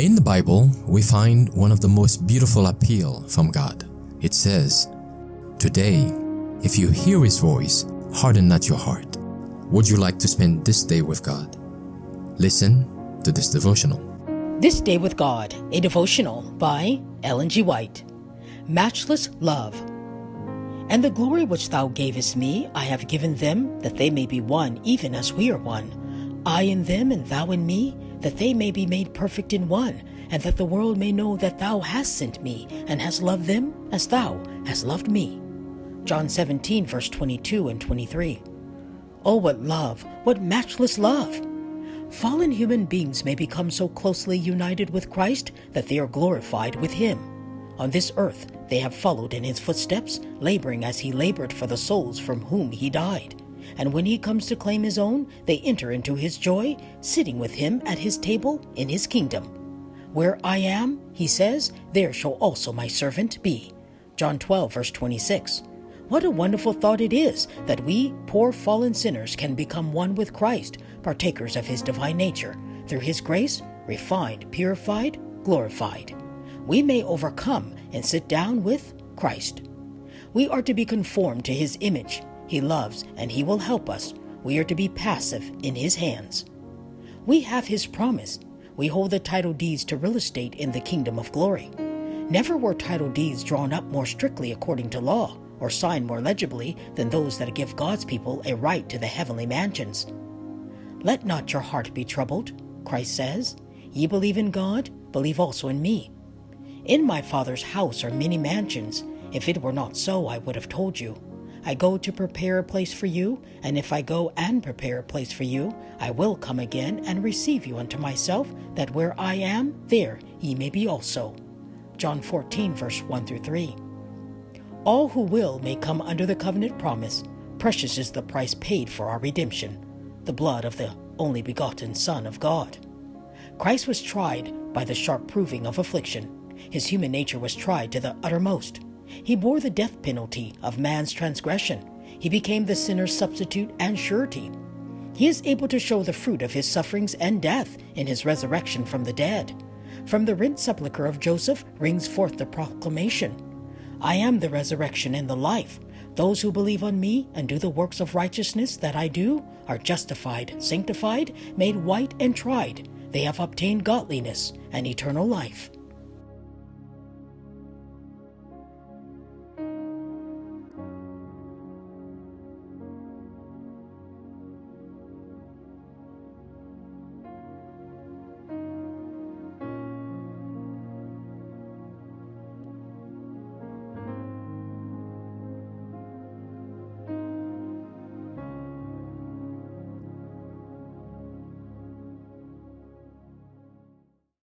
In the Bible, we find one of the most beautiful appeal from God. It says, "Today, if you hear His voice, harden not your heart." Would you like to spend this day with God? Listen to this devotional. This Day with God, a devotional by Ellen G. White. Matchless love. And the glory which thou gavest me, I have given them, that they may be one, even as we are one. I in them, and thou in me, that they may be made perfect in one, and that the world may know that thou hast sent me, and hast loved them as thou hast loved me. John 17, verse 22 and 23. Oh, what love, what matchless love! Fallen human beings may become so closely united with Christ that they are glorified with Him. On this earth, they have followed in His footsteps, laboring as He labored for the souls from whom He died. And when He comes to claim His own, they enter into His joy, sitting with Him at His table in His kingdom. Where I am, He says, there shall also my servant be. John 12, verse 26. What a wonderful thought it is that we, poor fallen sinners, can become one with Christ, partakers of His divine nature, through His grace, refined, purified, glorified. We may overcome and sit down with Christ. We are to be conformed to His image. He loves and He will help us. We are to be passive in His hands. We have His promise. We hold the title deeds to real estate in the kingdom of glory. Never were title deeds drawn up more strictly according to law, or signed more legibly than those that give God's people a right to the heavenly mansions. Let not your heart be troubled, Christ says. Ye believe in God, believe also in me. In my Father's house are many mansions. If it were not so, I would have told you. I go to prepare a place for you, and if I go and prepare a place for you, I will come again and receive you unto myself, that where I am, there ye may be also. John 14, verse 1 through 3. All who will may come under the covenant promise. Precious is the price paid for our redemption, the blood of the only begotten Son of God. Christ was tried by the sharp proving of affliction. His human nature was tried to the uttermost. He bore the death penalty of man's transgression. He became the sinner's substitute and surety. He is able to show the fruit of His sufferings and death in His resurrection from the dead. From the rent sepulchre of Joseph rings forth the proclamation, I am the resurrection and the life. Those who believe on me and do the works of righteousness that I do are justified, sanctified, made white and tried. They have obtained godliness and eternal life.